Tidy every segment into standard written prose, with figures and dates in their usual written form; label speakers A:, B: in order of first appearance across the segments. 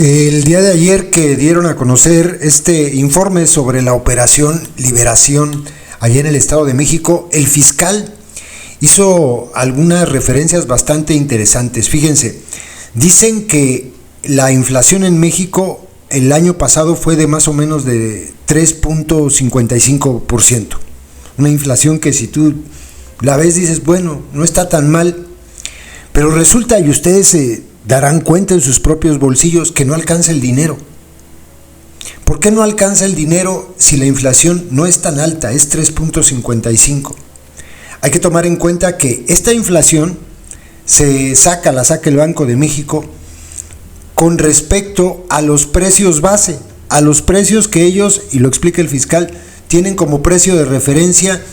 A: El día de ayer que dieron a conocer este informe sobre la Operación Liberación allá en el Estado de México, el fiscal hizo algunas referencias bastante interesantes. Fíjense, dicen que la inflación en México el año pasado fue de más o menos de 3.55%. Una inflación que si tú la ves dices, bueno, no está tan mal, pero resulta, y ustedes se darán cuenta en sus propios bolsillos, que no alcanza el dinero. ¿Por qué no alcanza el dinero si la inflación no es tan alta, es 3.55? Hay que tomar en cuenta que esta inflación la saca el Banco de México con respecto a los precios base, a los precios que ellos, y lo explica el fiscal, tienen como precio de referencia,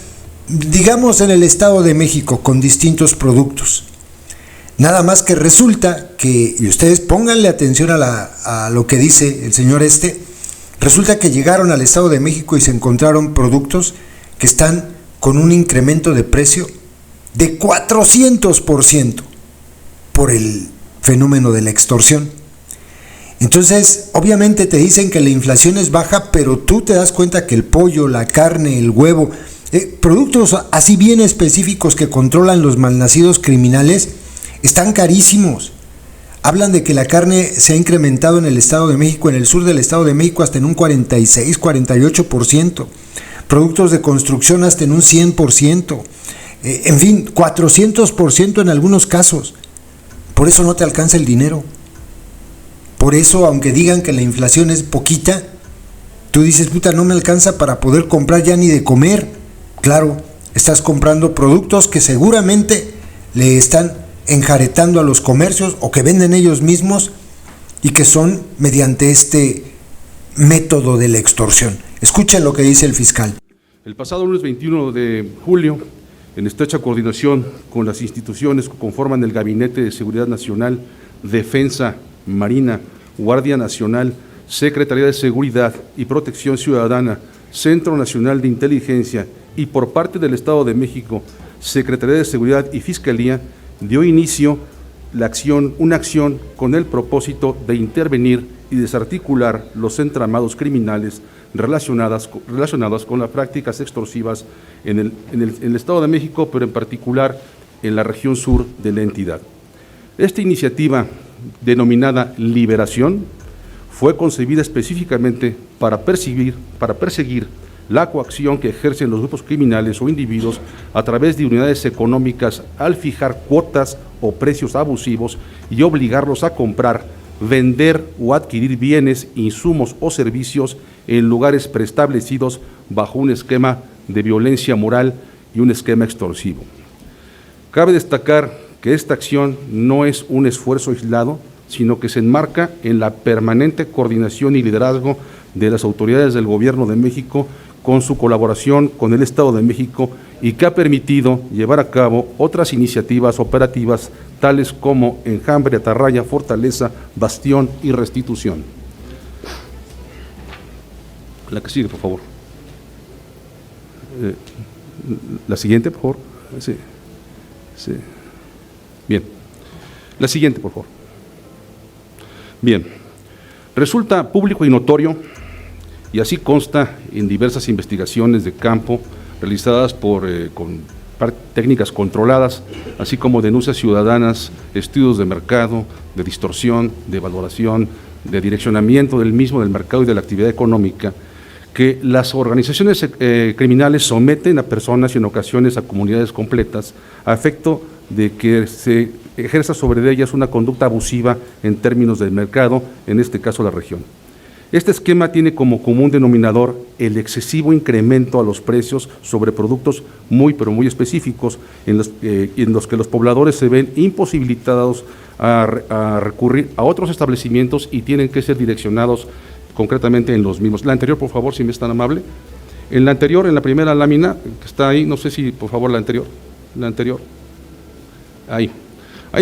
A: digamos en el Estado de México, con distintos productos. Nada más que resulta que, y ustedes pónganle atención a lo que dice el señor resulta que llegaron al Estado de México y se encontraron productos que están con un incremento de precio de 400% por el fenómeno de la extorsión. Entonces, obviamente te dicen que la inflación es baja, pero tú te das cuenta que el pollo, la carne, el huevo, productos así bien específicos que controlan los malnacidos criminales, están carísimos. Hablan de que la carne se ha incrementado en el Estado de México, en el sur del Estado de México, hasta en un 46, 48%. Productos de construcción hasta en un 100%. En fin, 400% en algunos casos. Por eso no te alcanza el dinero. Por eso, aunque digan que la inflación es poquita, tú dices, puta, no me alcanza para poder comprar ya ni de comer. Claro, estás comprando productos que seguramente le están enjaretando a los comercios o que venden ellos mismos y que son mediante este método de la extorsión. Escuchen lo que dice el fiscal.
B: El pasado lunes 21 de julio, en estrecha coordinación con las instituciones que conforman el Gabinete de Seguridad Nacional, Defensa, Marina, Guardia Nacional, Secretaría de Seguridad y Protección Ciudadana, Centro Nacional de Inteligencia y por parte del Estado de México, Secretaría de Seguridad y Fiscalía, dio inicio una acción con el propósito de intervenir y desarticular los entramados criminales relacionados con las prácticas extorsivas en el Estado de México, pero en particular en la región sur de la entidad. Esta iniciativa, denominada Liberación, fue concebida específicamente para perseguir la coacción que ejercen los grupos criminales o individuos a través de unidades económicas al fijar cuotas o precios abusivos y obligarlos a comprar, vender o adquirir bienes, insumos o servicios en lugares preestablecidos bajo un esquema de violencia moral y un esquema extorsivo. Cabe destacar que esta acción no es un esfuerzo aislado, sino que se enmarca en la permanente coordinación y liderazgo de las autoridades del Gobierno de México con su colaboración con el Estado de México y que ha permitido llevar a cabo otras iniciativas operativas tales como Enjambre, Atarraya, Fortaleza, Bastión y Restitución. La que sigue, por favor. La siguiente, por favor. Sí. Bien. La siguiente, por favor. Bien. Resulta público y notorio, y así consta en diversas investigaciones de campo realizadas con técnicas controladas, así como denuncias ciudadanas, estudios de mercado, de distorsión, de valoración, de direccionamiento del mismo, del mercado y de la actividad económica, que las organizaciones criminales someten a personas y en ocasiones a comunidades completas a efecto de que se ejerza sobre ellas una conducta abusiva en términos del mercado, en este caso la región. Este esquema tiene como común denominador el excesivo incremento a los precios sobre productos muy específicos en los que los pobladores se ven imposibilitados a recurrir a otros establecimientos y tienen que ser direccionados concretamente en los mismos. La anterior, por favor, si me es tan amable. En la anterior, en la primera lámina, que está ahí, no sé si, por favor, la anterior. Ahí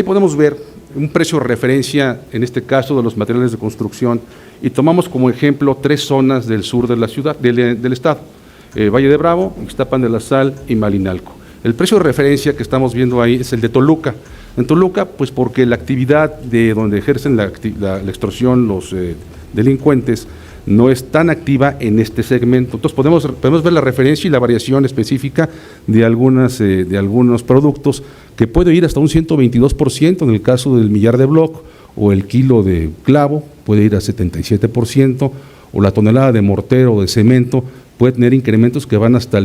B: podemos ver un precio de referencia, en este caso, de los materiales de construcción, y tomamos como ejemplo 3 zonas del sur de la ciudad, del estado, Valle de Bravo, Ixtapan de la Sal y Malinalco. El precio de referencia que estamos viendo ahí es el de Toluca, En Toluca, pues porque la actividad de donde ejercen la extorsión los delincuentes no es tan activa en este segmento. Entonces podemos ver la referencia y la variación específica de algunos productos que puede ir hasta un 122% en el caso del millar de bloc, o el kilo de clavo puede ir a 77%, o la tonelada de mortero o de cemento puede tener incrementos que van hasta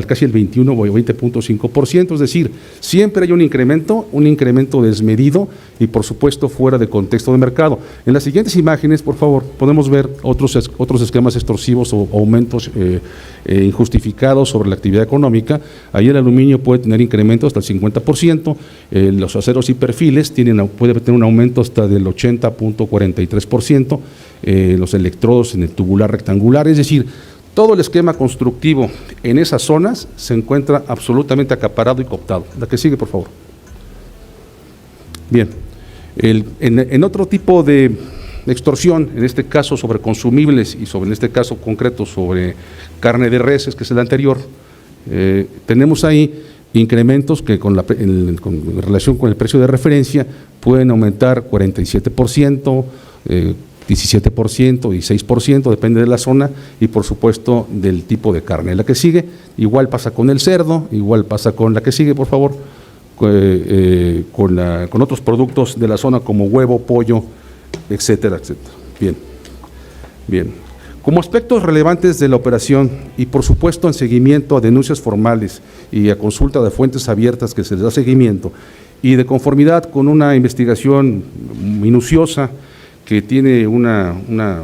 B: casi el 21 o 20.5%, es decir, siempre hay un incremento desmedido y por supuesto fuera de contexto de mercado. En las siguientes imágenes, por favor, podemos ver otros esquemas extorsivos o aumentos injustificados sobre la actividad económica. Ahí el aluminio puede tener incrementos hasta el 50%, los aceros y perfiles puede tener un aumento hasta del 80.43%, los electrodos en el tubular rectangular, es decir, todo el esquema constructivo en esas zonas se encuentra absolutamente acaparado y cooptado. La que sigue, por favor. Bien, en otro tipo de extorsión, en este caso sobre consumibles y en este caso concreto sobre carne de reses, que es el anterior, tenemos ahí incrementos que en relación con el precio de referencia pueden aumentar 47%, 17%, 16%, depende de la zona y por supuesto del tipo de carne. La que sigue, igual pasa con el cerdo, igual pasa con la que sigue, por favor, con otros productos de la zona como huevo, pollo, etcétera, etcétera. Bien. Como aspectos relevantes de la operación y por supuesto en seguimiento a denuncias formales y a consulta de fuentes abiertas que se les da seguimiento y de conformidad con una investigación minuciosa que tiene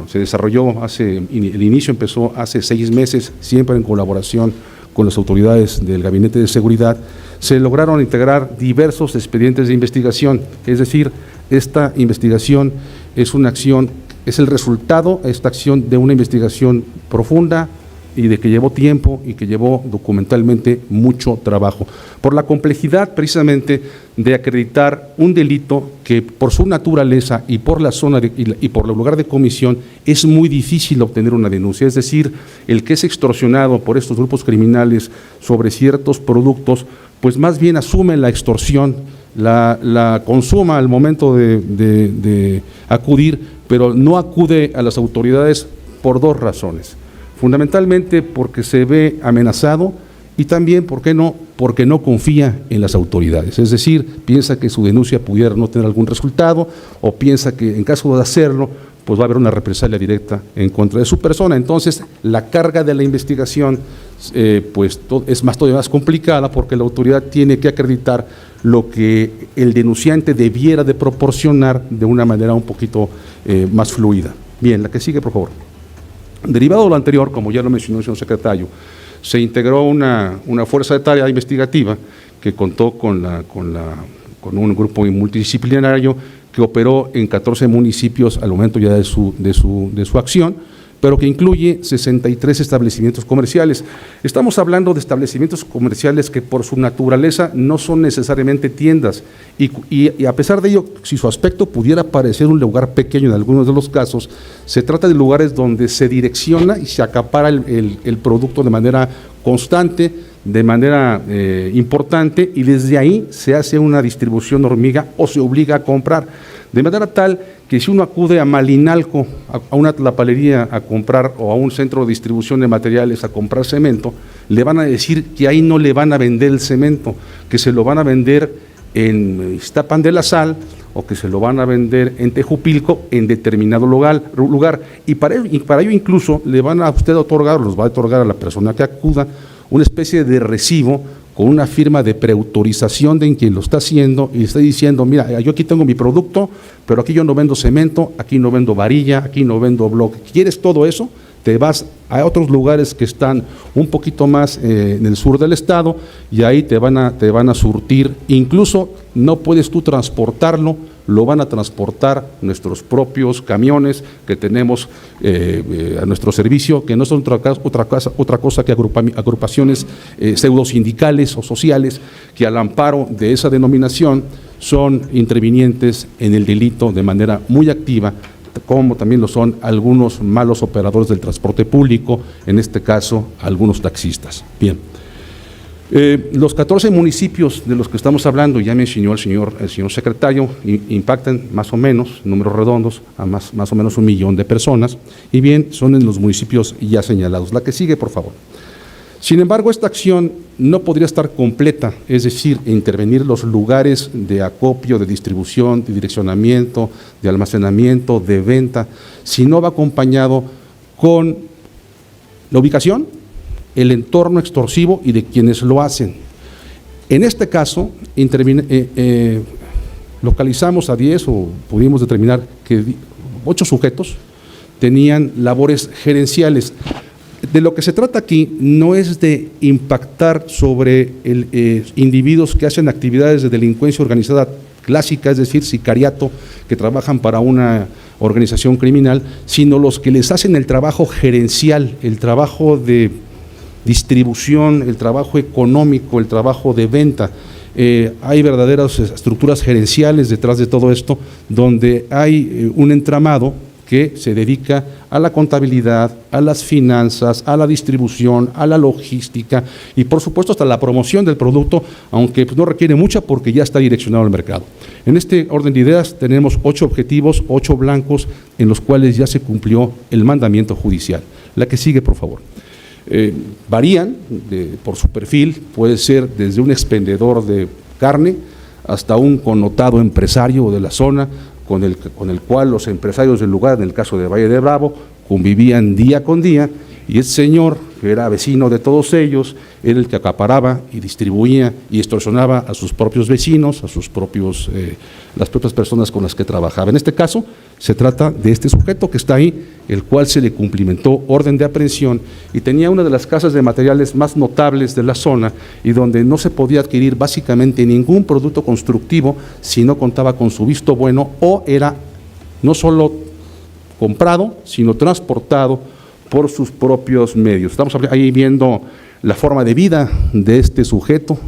B: se desarrolló el inicio empezó hace 6 meses, siempre en colaboración con las autoridades del Gabinete de Seguridad, se lograron integrar diversos expedientes de investigación, es decir, esta investigación es el resultado, esta acción de una investigación profunda y de que llevó tiempo y que llevó documentalmente mucho trabajo, por la complejidad precisamente de acreditar un delito que por su naturaleza y por la zona y por el lugar de comisión es muy difícil obtener una denuncia, es decir, el que es extorsionado por estos grupos criminales sobre ciertos productos, pues más bien asume la extorsión, la consuma al momento de acudir, pero no acude a las autoridades por 2 razones. Fundamentalmente porque se ve amenazado y también, ¿por qué no?, porque no confía en las autoridades. Es decir, piensa que su denuncia pudiera no tener algún resultado o piensa que en caso de hacerlo, pues va a haber una represalia directa en contra de su persona. Entonces, la carga de la investigación es todavía más complicada porque la autoridad tiene que acreditar lo que el denunciante debiera de proporcionar de una manera un poquito más fluida. Bien, la que sigue, por favor. Derivado de lo anterior, como ya lo mencionó el señor secretario, se integró una fuerza de tarea investigativa que contó con un grupo multidisciplinario que operó en 14 municipios al momento ya de su acción, pero que incluye 63 establecimientos comerciales. Estamos hablando de establecimientos comerciales que por su naturaleza no son necesariamente tiendas y a pesar de ello, si su aspecto pudiera parecer un lugar pequeño en algunos de los casos, se trata de lugares donde se direcciona y se acapara el producto de manera constante, de manera importante y desde ahí se hace una distribución hormiga o se obliga a comprar, de manera tal que si uno acude a Malinalco, a una tlapalería a comprar o a un centro de distribución de materiales a comprar cemento, le van a decir que ahí no le van a vender el cemento, que se lo van a vender en Iztapan de la Sal o que se lo van a vender en Tejupilco en determinado lugar y para ello incluso le van a usted otorgar, los va a otorgar a la persona que acuda una especie de recibo con una firma de preautorización de quien lo está haciendo y está diciendo, mira, yo aquí tengo mi producto, pero aquí yo no vendo cemento, aquí no vendo varilla, aquí no vendo bloque. ¿Quieres todo eso? Te vas a otros lugares que están un poquito más en el sur del estado y ahí te van a surtir. Incluso no puedes tú transportarlo, lo van a transportar nuestros propios camiones que tenemos a nuestro servicio, que no son otra cosa que agrupaciones pseudosindicales o sociales que al amparo de esa denominación son intervinientes en el delito de manera muy activa, como también lo son algunos malos operadores del transporte público, en este caso algunos taxistas. Bien. Los 14 municipios de los que estamos hablando, ya mencionó el señor secretario, impactan más o menos, números redondos, a más o menos 1 millón de personas, y bien, son en los municipios ya señalados. La que sigue, por favor. Sin embargo, esta acción no podría estar completa, es decir, intervenir los lugares de acopio, de distribución, de direccionamiento, de almacenamiento, de venta, si no va acompañado con la ubicación, el entorno extorsivo y de quienes lo hacen. En este caso, localizamos a 10 o pudimos determinar que 8 sujetos tenían labores gerenciales. De lo que se trata aquí no es de impactar sobre individuos que hacen actividades de delincuencia organizada clásica, es decir, sicariato, que trabajan para una organización criminal, sino los que les hacen el trabajo gerencial, el trabajo de distribución, el trabajo económico, el trabajo de venta. Hay verdaderas estructuras gerenciales detrás de todo esto, donde hay un entramado que se dedica a la contabilidad, a las finanzas, a la distribución, a la logística y por supuesto hasta la promoción del producto, aunque no requiere mucha porque ya está direccionado al mercado. En este orden de ideas tenemos 8 objetivos, 8 blancos en los cuales ya se cumplió el mandamiento judicial. La que sigue, por favor. Varían por su perfil, puede ser desde un expendedor de carne hasta un connotado empresario de la zona, con el cual los empresarios del lugar, en el caso de Valle de Bravo, convivían día con día, y este señor, que era vecino de todos ellos, era el que acaparaba y distribuía y extorsionaba a sus propios vecinos, a las propias personas con las que trabajaba. En este caso, se trata de este sujeto que está ahí, el cual se le cumplimentó orden de aprehensión y tenía una de las casas de materiales más notables de la zona y donde no se podía adquirir básicamente ningún producto constructivo si no contaba con su visto bueno o era no solo comprado, sino transportado por sus propios medios. Estamos ahí viendo la forma de vida de este sujeto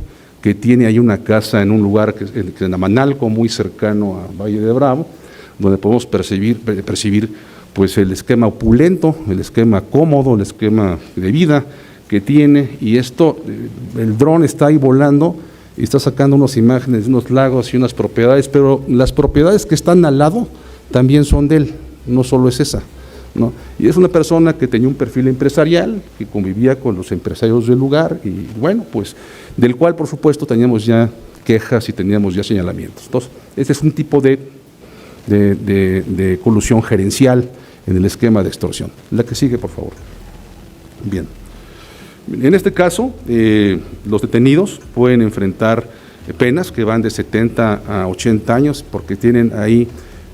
B: que tiene ahí una casa en un lugar que es en Amanalco, muy cercano a Valle de Bravo, donde podemos percibir pues el esquema opulento, el esquema cómodo, el esquema de vida que tiene, y esto, el dron está ahí volando y está sacando unas imágenes de unos lagos y unas propiedades, pero las propiedades que están al lado también son de él, no solo es esa, ¿no? Y es una persona que tenía un perfil empresarial, que convivía con los empresarios del lugar y bueno, pues del cual por supuesto teníamos ya quejas y teníamos ya señalamientos. Entonces, este es un tipo de colusión gerencial en el esquema de extorsión. La que sigue, por favor. Bien. En este caso, los detenidos pueden enfrentar penas que van de 70 a 80 años porque tienen ahí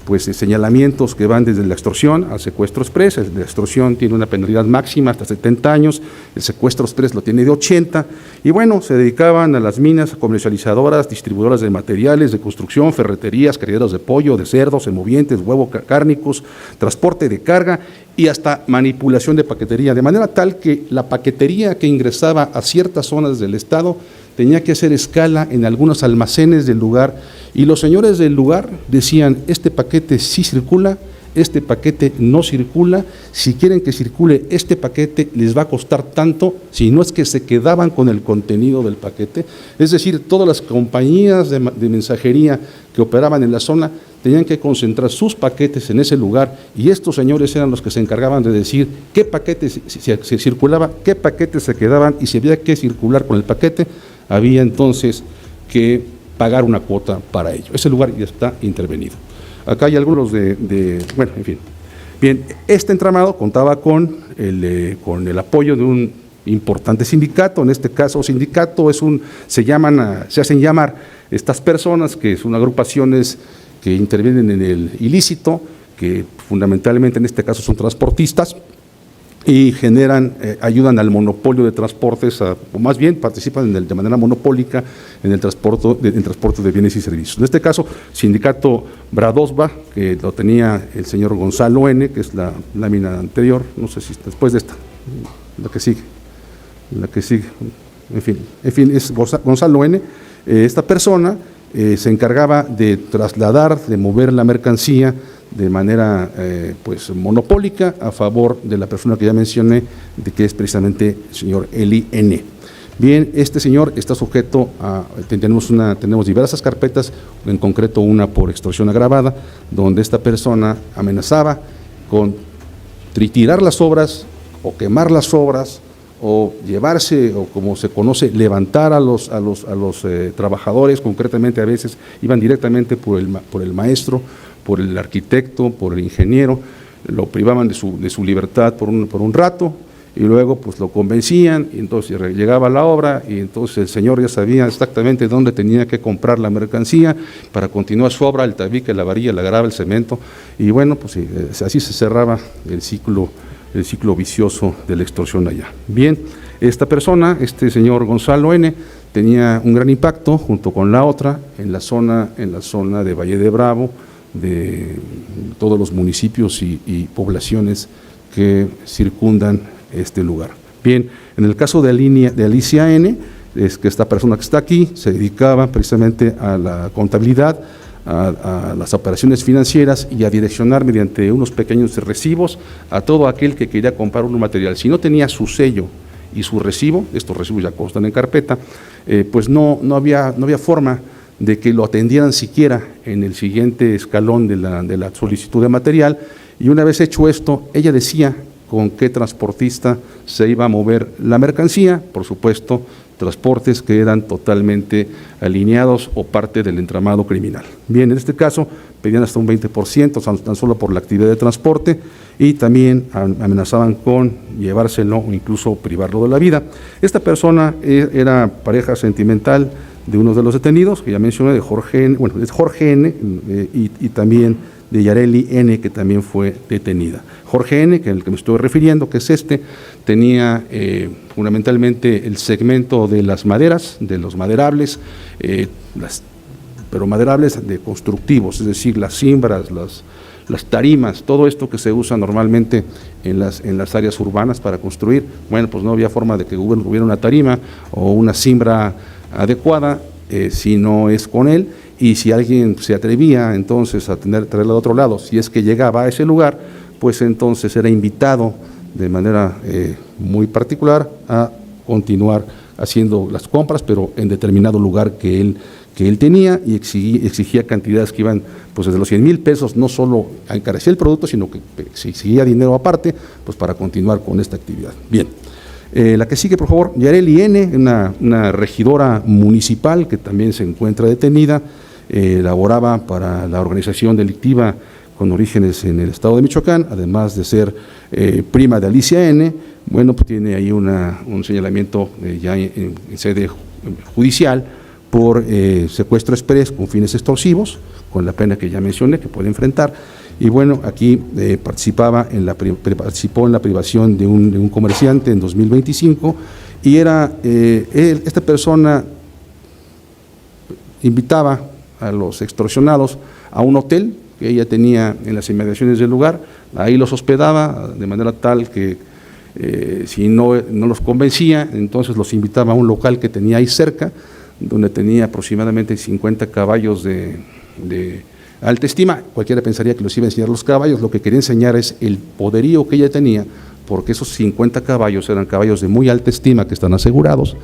B: pues señalamientos que van desde la extorsión al secuestro express. La extorsión tiene una penalidad máxima hasta 70 años, el secuestro express lo tiene de 80, y bueno, se dedicaban a las minas, comercializadoras, distribuidoras de materiales de construcción, ferreterías, criaderos de pollo, de cerdos, emovientes, huevos cárnicos, transporte de carga y hasta manipulación de paquetería, de manera tal que la paquetería que ingresaba a ciertas zonas del estado tenía que hacer escala en algunos almacenes del lugar, y los señores del lugar decían, este paquete sí circula, este paquete no circula, si quieren que circule este paquete les va a costar tanto, si no es que se quedaban con el contenido del paquete. Es decir, todas las compañías de mensajería que operaban en la zona tenían que concentrar sus paquetes en ese lugar, y estos señores eran los que se encargaban de decir qué paquete se circulaba, qué paquetes se quedaban, y si había que circular con el paquete, había entonces que pagar una cuota para ello. Ese lugar ya está intervenido. Acá hay algunos bueno, en fin. Bien, este entramado contaba con el apoyo de un importante sindicato. En este caso, sindicato se hacen llamar estas personas, que son agrupaciones que intervienen en el ilícito, que fundamentalmente en este caso son transportistas, y ayudan al monopolio de transportes, o más bien participan de manera monopólica en el transporte de bienes y servicios. En este caso, sindicato Bradosba, que lo tenía el señor Gonzalo N., que es la lámina anterior, no sé si después de esta, la que sigue, en fin, es Gonzalo N., esta persona se encargaba de trasladar, de mover la mercancía de manera pues monopólica a favor de la persona que ya mencioné, de que es precisamente el señor Eli N. Bien, este señor está sujeto a, tenemos diversas carpetas, en concreto una por extorsión agravada, donde esta persona amenazaba con triturar las obras o quemar las obras o llevarse, o como se conoce, levantar a los trabajadores. Concretamente a veces iban directamente por el maestro, por el arquitecto, por el ingeniero, lo privaban de su libertad por un rato, y luego pues lo convencían, y entonces llegaba la obra, y entonces el señor ya sabía exactamente dónde tenía que comprar la mercancía para continuar su obra, el tabique, la varilla, la grava, el cemento, y bueno, pues así se cerraba el ciclo vicioso de la extorsión allá. Bien, esta persona, este señor Gonzalo N., tenía un gran impacto junto con la otra en la zona de Valle de Bravo, de todos los municipios y poblaciones que circundan este lugar. Bien, en el caso de Alicia N., es que esta persona que está aquí se dedicaba precisamente a la contabilidad, a las operaciones financieras y a direccionar mediante unos pequeños recibos a todo aquel que quería comprar un material. Si no tenía su sello y su recibo, estos recibos ya constan en carpeta, pues no había forma de que lo atendieran siquiera en el siguiente escalón de la solicitud de material. Y una vez hecho esto, ella decía con qué transportista se iba a mover la mercancía, por supuesto, transportes que eran totalmente alineados o parte del entramado criminal. Bien, en este caso pedían hasta un 20%, tan solo por la actividad de transporte, y también amenazaban con llevárselo o incluso privarlo de la vida. Esta persona era pareja sentimental de uno de los detenidos, que ya mencioné, de Jorge N., es Jorge N., y también de Yareli N., que también fue detenida. Jorge N., que es el que me estoy refiriendo, que es tenía fundamentalmente el segmento de las maderas, de los maderables, pero maderables de constructivos, es decir, las cimbras, las tarimas, todo esto que se usa normalmente en las áreas urbanas para construir. Bueno, pues no había forma de que hubiera una tarima o una cimbra adecuada si no es con él, y si alguien se atrevía entonces a traerla de otro lado, si es que llegaba a ese lugar, pues entonces era invitado de manera muy particular a continuar haciendo las compras, pero en determinado lugar que él tenía, y exigía cantidades que iban pues desde los 100,000 pesos, no solo a encarecer el producto, sino que exigía dinero aparte, pues para continuar con esta actividad. Bien. La que sigue, por favor, Yareli N., una regidora municipal que también se encuentra detenida, laboraba para la organización delictiva con orígenes en el estado de Michoacán, además de ser prima de Alicia N., bueno, pues tiene ahí un señalamiento ya en sede judicial por secuestro exprés con fines extorsivos, con la pena que ya mencioné, que puede enfrentar. Y bueno, aquí participó en la privación de un comerciante en 2025, y esta persona invitaba a los extorsionados a un hotel que ella tenía en las inmediaciones del lugar. Ahí los hospedaba de manera tal que si no los convencía, entonces los invitaba a un local que tenía ahí cerca, donde tenía aproximadamente 50 caballos de alta estima. Cualquiera pensaría que los iba a enseñar los caballos. Lo que quería enseñar es el poderío que ella tenía, porque esos 50 caballos eran caballos de muy alta estima que están asegurados,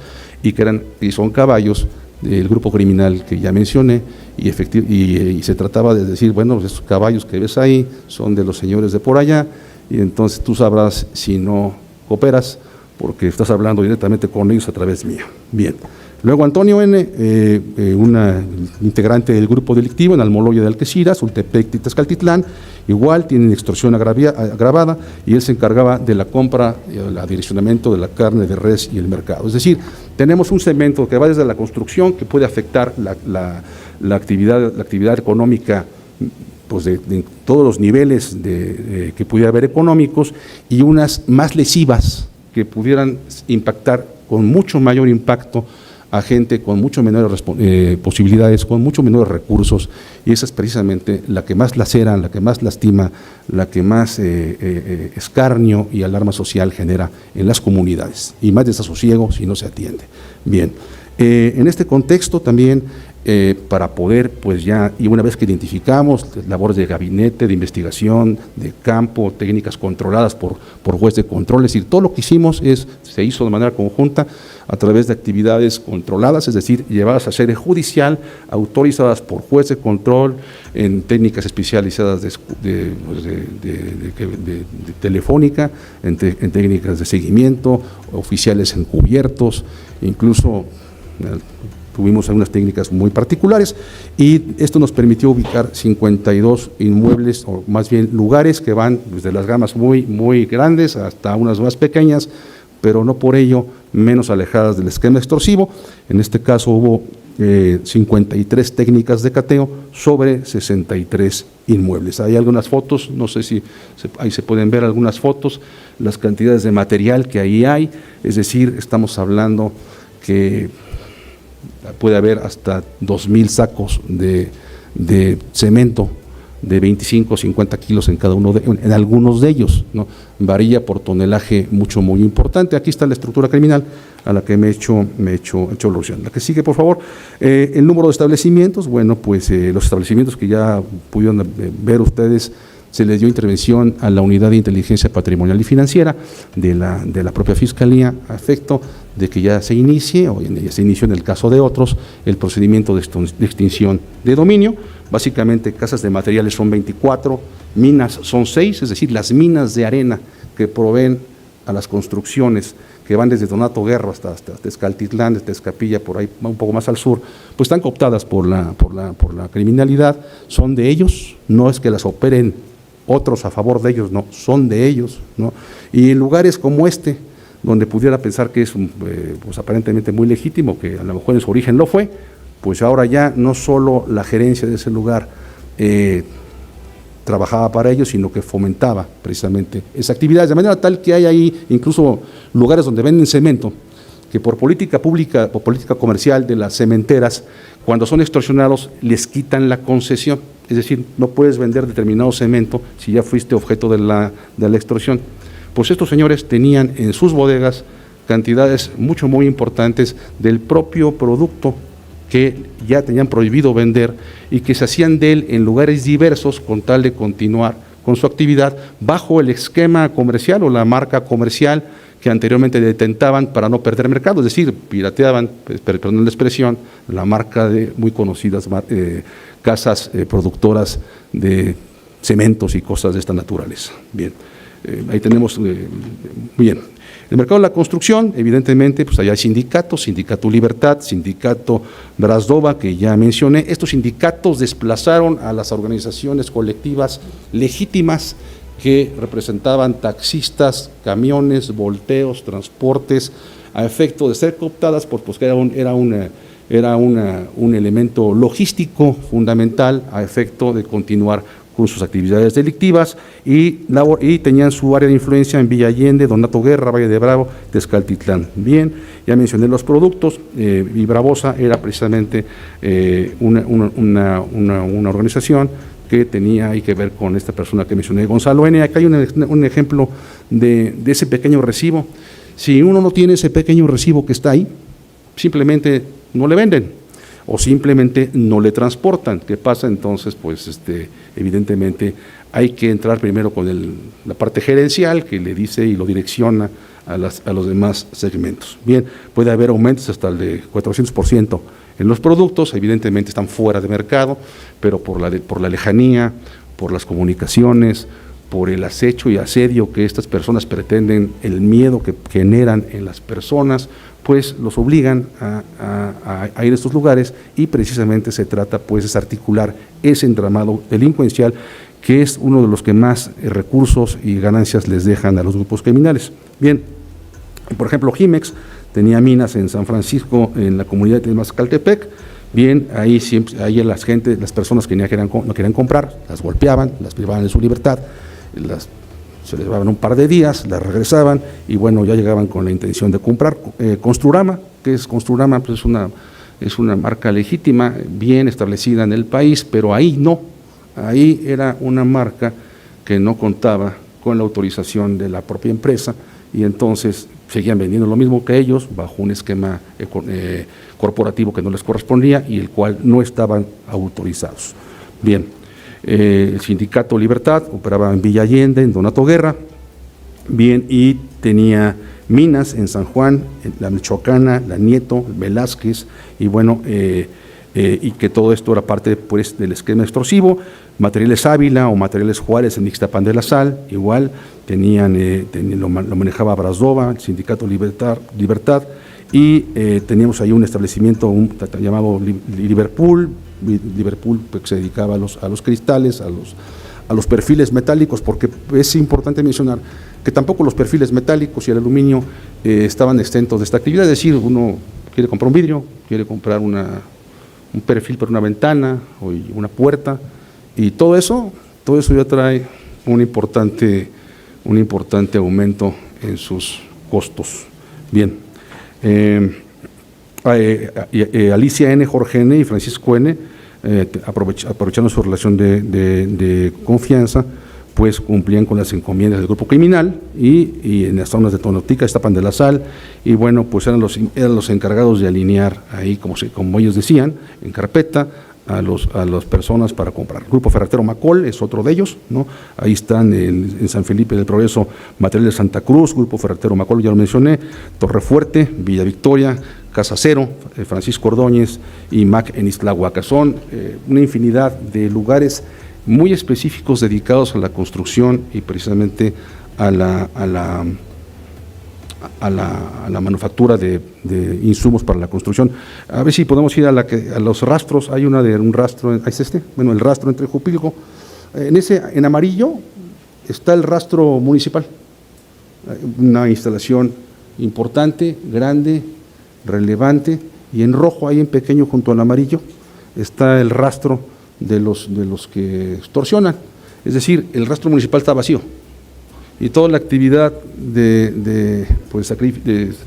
B: y son caballos del grupo criminal que ya mencioné, y se trataba de decir, bueno, esos caballos que ves ahí son de los señores de por allá, y entonces tú sabrás si no cooperas, porque estás hablando directamente con ellos a través mío. Bien. Luego Antonio N., una integrante del grupo delictivo en Almoloya de Algeciras, Sultepec y Tezcaltitlán, igual tienen extorsión agravada, y él se encargaba de la compra y el adicionamiento de la carne de res y el mercado. Es decir, tenemos un segmento que va desde la construcción, que puede afectar la actividad económica, pues de todos los niveles que pudiera haber económicos, y unas más lesivas que pudieran impactar con mucho mayor impacto a gente con mucho menores posibilidades, con mucho menores recursos, y esa es precisamente la que más lacera, la que más lastima, la que más escarnio y alarma social genera en las comunidades, y más desasosiego si no se atiende. Bien, en este contexto también para poder, pues ya, y una vez que identificamos labores de gabinete, de investigación, de campo, técnicas controladas por juez de control, es decir, todo lo que hicimos se hizo de manera conjunta a través de actividades controladas, es decir, llevadas a sede judicial, autorizadas por juez de control, en técnicas especializadas de telefónica, en técnicas de seguimiento, oficiales encubiertos, incluso tuvimos algunas técnicas muy particulares, y esto nos permitió ubicar 52 inmuebles, o más bien lugares, que van desde las gamas muy, muy grandes hasta unas más pequeñas, pero no por ello menos alejadas del esquema extorsivo. En este caso hubo 53 técnicas de cateo sobre 63 inmuebles. Hay algunas fotos, no sé si ahí se pueden ver algunas fotos, las cantidades de material que ahí hay, es decir, estamos hablando que puede haber hasta 2,000 sacos de cemento de 25 o 50 kilos en cada uno en algunos de ellos, ¿no? Varía por tonelaje muy importante. Aquí está la estructura criminal a la que me he hecho alusión. La que sigue, por favor. El número de establecimientos, bueno, pues los establecimientos que ya pudieron ver ustedes, se les dio intervención a la Unidad de Inteligencia Patrimonial y Financiera de la propia Fiscalía, a efecto de que ya se inicie, o ya se inició en el caso de otros, el procedimiento de extinción de dominio. Básicamente, casas de materiales son 24, minas son 6, es decir, las minas de arena que proveen a las construcciones que van desde Donato Guerra hasta Tezcaltitlán, desde Tezcapilla, por ahí un poco más al sur, pues están cooptadas por la criminalidad, son de ellos, no es que las operen otros a favor de ellos, no, son de ellos, ¿no? Y en lugares como este, donde pudiera pensar que es pues aparentemente muy legítimo, que a lo mejor en su origen lo fue, pues ahora ya no solo la gerencia de ese lugar trabajaba para ellos, sino que fomentaba precisamente esa actividad, de manera tal que hay ahí incluso lugares donde venden cemento, que por política pública o política comercial de las cementeras, cuando son extorsionados, les quitan la concesión. Es decir, no puedes vender determinado cemento si ya fuiste objeto de la extorsión. Pues estos señores tenían en sus bodegas cantidades muy importantes del propio producto que ya tenían prohibido vender y que se hacían de él en lugares diversos con tal de continuar con su actividad bajo el esquema comercial o la marca comercial que anteriormente detentaban para no perder mercado, es decir, pirateaban, perdón la expresión, la marca de muy conocidas casas productoras de cementos y cosas de esta naturaleza. Bien, ahí tenemos, muy bien. El mercado de la construcción, evidentemente, pues allá hay sindicatos, Sindicato Libertad, Sindicato Brazdova, que ya mencioné. Estos sindicatos desplazaron a las organizaciones colectivas legítimas que representaban taxistas, camiones, volteos, transportes, a efecto de ser cooptadas, porque era un elemento logístico fundamental a efecto de continuar con sus actividades delictivas y tenían su área de influencia en Villa Allende, Donato Guerra, Valle de Bravo, Tezcaltitlán. Bien, ya mencioné los productos, y Bravosa era precisamente una organización que tenía que ver con esta persona que mencioné, Gonzalo N. Acá hay un ejemplo de ese pequeño recibo. Si uno no tiene ese pequeño recibo que está ahí, simplemente no le venden o simplemente no le transportan. ¿Qué pasa entonces? Pues evidentemente hay que entrar primero con la parte gerencial que le dice y lo direcciona a los demás segmentos. Bien, puede haber aumentos hasta el de 400% en los productos, evidentemente están fuera de mercado, pero por la lejanía, por las comunicaciones, por el acecho y asedio que estas personas pretenden, el miedo que generan en las personas, pues los obligan a ir a estos lugares, y precisamente se trata pues de desarticular ese entramado delincuencial que es uno de los que más recursos y ganancias les dejan a los grupos criminales. Bien, por ejemplo, Jimex tenía minas en San Francisco, en la comunidad de Mazcaltepec. Bien, ahí las personas que no querían comprar, las golpeaban, las privaban de su libertad, se les llevaban un par de días, las regresaban y bueno, ya llegaban con la intención de comprar. Construrama, ¿qué es Construrama? Pues es una marca legítima, bien establecida en el país, pero ahí no, ahí era una marca que no contaba con la autorización de la propia empresa, y entonces seguían vendiendo lo mismo que ellos bajo un esquema corporativo que no les correspondía y el cual no estaban autorizados. Bien, el Sindicato Libertad operaba en Villa Allende, en Donato Guerra, bien, y tenía minas en San Juan, en la Michoacana, la Nieto, Velázquez, y bueno, y que todo esto era parte pues del esquema extorsivo. Materiales Ávila o Materiales Juárez en Ixtapan de la Sal, igual lo manejaba Brazdova, el Sindicato Libertad, y teníamos ahí un establecimiento llamado Liverpool, que se dedicaba a los cristales, a los perfiles metálicos, porque es importante mencionar que tampoco los perfiles metálicos y el aluminio estaban exentos de esta actividad. Es decir, uno quiere comprar un vidrio, quiere comprar un perfil para una ventana o una puerta, y todo eso ya trae un importante aumento en sus costos. Bien, Alicia N., Jorge N. y Francisco N., aprovechando su relación de confianza, pues cumplían con las encomiendas del grupo criminal y en las zonas de Tonotica, Ixtapan de la Sal, y bueno, pues eran los encargados de alinear ahí, como ellos decían, en carpeta, a las personas para comprar. El Grupo Ferretero Macol es otro de ellos, ¿no? Ahí están en San Felipe del Progreso, Materiales Santa Cruz, Grupo Ferretero Macol, ya lo mencioné, Torrefuerte, Villa Victoria, Casa Cero, Francisco Ordóñez y MAC en Ixtlahuaca. Son una infinidad de lugares muy específicos dedicados a la construcción y precisamente a la manufactura de insumos para la construcción. A ver si podemos ir a los rastros. Hay un rastro, ¿es este? Bueno, el rastro entre Jupilco. En amarillo está el rastro municipal, una instalación importante, grande, relevante, y en rojo, ahí en pequeño junto al amarillo, está el rastro de los que extorsionan. Es decir, el rastro municipal está vacío y toda la actividad de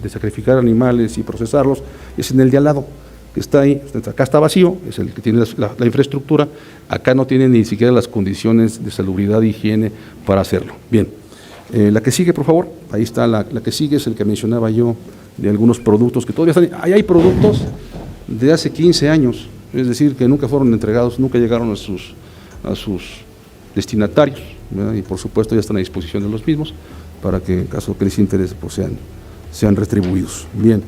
B: sacrificar animales y procesarlos es en el de al lado, que está ahí. Acá está vacío, es el que tiene la infraestructura, acá no tiene ni siquiera las condiciones de salubridad e higiene para hacerlo. Bien, la que sigue, por favor. Ahí está la que sigue, es el que mencionaba yo, de algunos productos que todavía están. Ahí hay productos de hace 15 años, es decir, que nunca fueron entregados, nunca llegaron a sus destinatarios, ¿verdad? Y por supuesto ya están a disposición de los mismos para que en caso que les interese pues sean retribuidos. Bien,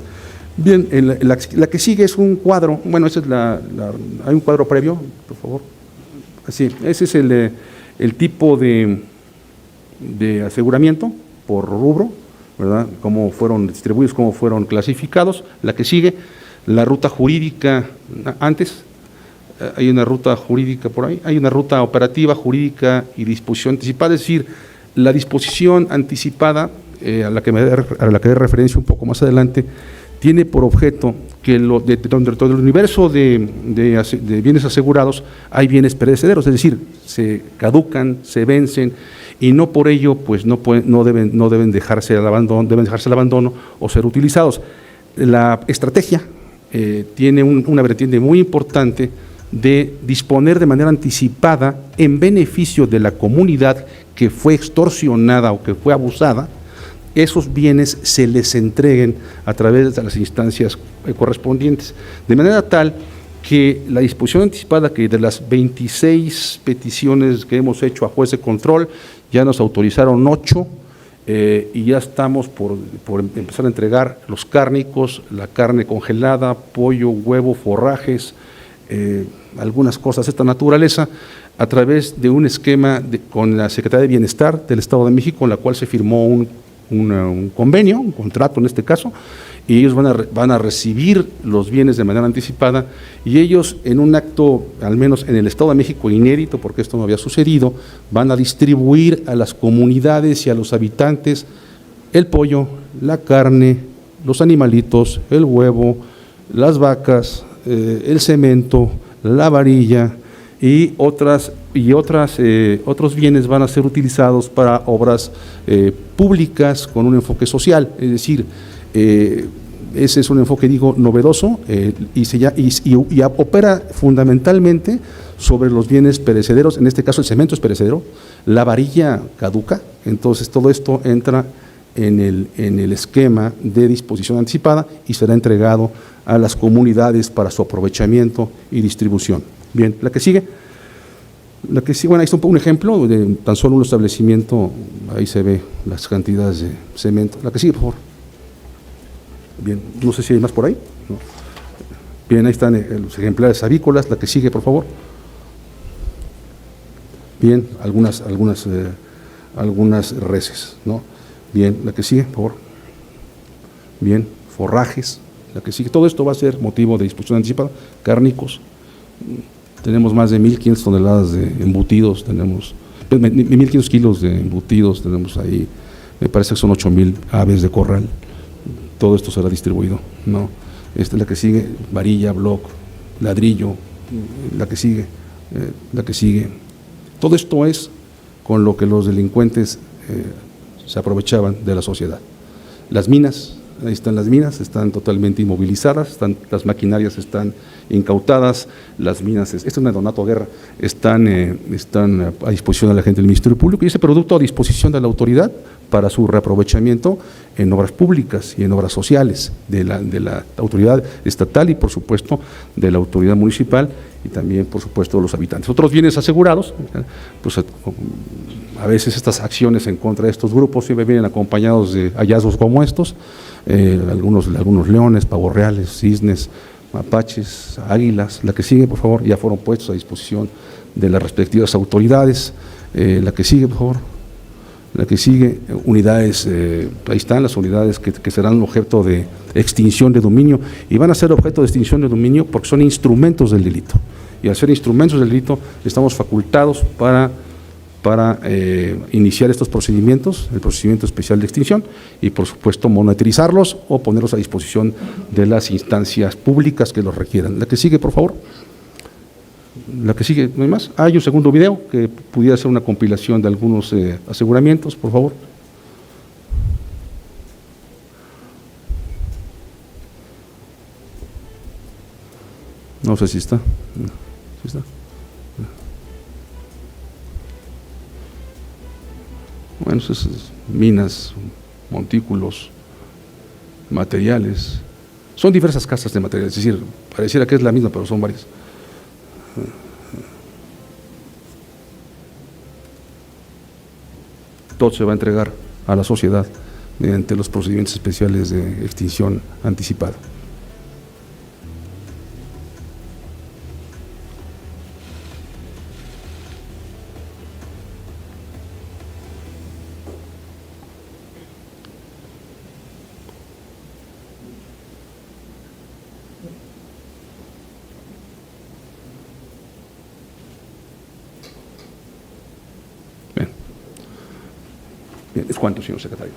B: la que sigue es un cuadro. Bueno, esa es hay un cuadro previo, por favor. Así, ese es el tipo de aseguramiento por rubro, ¿verdad? Cómo fueron distribuidos, cómo fueron clasificados. La que sigue, la ruta jurídica. Antes hay una ruta jurídica por ahí, hay una ruta operativa, jurídica y disposición anticipada. Es decir, la disposición anticipada, a la que dé referencia un poco más adelante, tiene por objeto que dentro del universo de bienes asegurados hay bienes perecederos, es decir, se caducan, se vencen, y no por ello pues no deben dejarse al abandono o ser utilizados. La estrategia tiene una vertiente muy importante de disponer de manera anticipada en beneficio de la comunidad que fue extorsionada o que fue abusada, esos bienes se les entreguen a través de las instancias correspondientes, de manera tal que la disposición anticipada, que de las 26 peticiones que hemos hecho a juez de control, ya nos autorizaron 8, y ya estamos por empezar a entregar los cárnicos, la carne congelada, pollo, huevo, forrajes, algunas cosas de esta naturaleza, a través de un esquema con la Secretaría de Bienestar del Estado de México, en la cual se firmó un convenio, un contrato en este caso, y ellos van a recibir los bienes de manera anticipada, y ellos en un acto, al menos en el Estado de México inédito, porque esto no había sucedido, van a distribuir a las comunidades y a los habitantes el pollo, la carne, los animalitos, el huevo, las vacas, el cemento, la varilla y otros bienes van a ser utilizados para obras públicas con un enfoque social. Es decir, ese es un enfoque, novedoso, y opera fundamentalmente sobre los bienes perecederos. En este caso el cemento es perecedero, la varilla caduca, entonces todo esto entra en el esquema de disposición anticipada y será entregado a las comunidades para su aprovechamiento y distribución. Bien, la que sigue. Bueno, ahí está un ejemplo de tan solo un establecimiento, ahí se ve las cantidades de cemento. La que sigue, por favor. Bien, no sé si hay más por ahí. ¿No? Bien, ahí están los ejemplares avícolas. La que sigue, por favor. Bien, algunas reses, ¿no? Bien, la que sigue, por favor. Bien, forrajes. La que sigue. Todo esto va a ser motivo de disposición anticipada. Cárnicos. Tenemos más de 1.500 toneladas de embutidos, tenemos 1.500 kilos de embutidos, tenemos ahí, me parece que son 8.000 aves de corral. Todo esto será distribuido, ¿no? Esta es la que sigue, varilla, bloc, ladrillo, la que sigue. Todo esto es con lo que los delincuentes se aprovechaban de la sociedad. Las minas, ahí están las minas, están totalmente inmovilizadas, las maquinarias están incautadas, las minas, esta es una de Donato Guerra, están a disposición de la gente del Ministerio Público y ese producto a disposición de la autoridad para su reaprovechamiento en obras públicas y en obras sociales de la autoridad estatal y por supuesto de la autoridad municipal y también por supuesto de los habitantes. Otros bienes asegurados, pues a veces estas acciones en contra de estos grupos siempre vienen acompañados de hallazgos como estos, algunos leones, pavos reales, cisnes, mapaches, águilas. La que sigue, por favor, ya fueron puestos a disposición de las respectivas autoridades. La que sigue, por favor. La que sigue, unidades, ahí están las unidades que serán objeto de extinción de dominio y van a ser objeto de extinción de dominio porque son instrumentos del delito. Y al ser instrumentos del delito estamos facultados para iniciar estos procedimientos, el procedimiento especial de extinción y por supuesto monitorizarlos o ponerlos a disposición de las instancias públicas que los requieran. La que sigue, por favor. La que sigue, ¿no hay más? Hay un segundo video que pudiera ser una compilación de algunos aseguramientos, por favor. No sé si está. ¿Sí está? Bueno, esas minas, montículos, materiales. Son diversas casas de materiales, es decir, pareciera que es la misma, pero son varias. Todo se va a entregar a la sociedad mediante los procedimientos especiales de extinción anticipada. Bien, ¿es cuánto, señor secretario?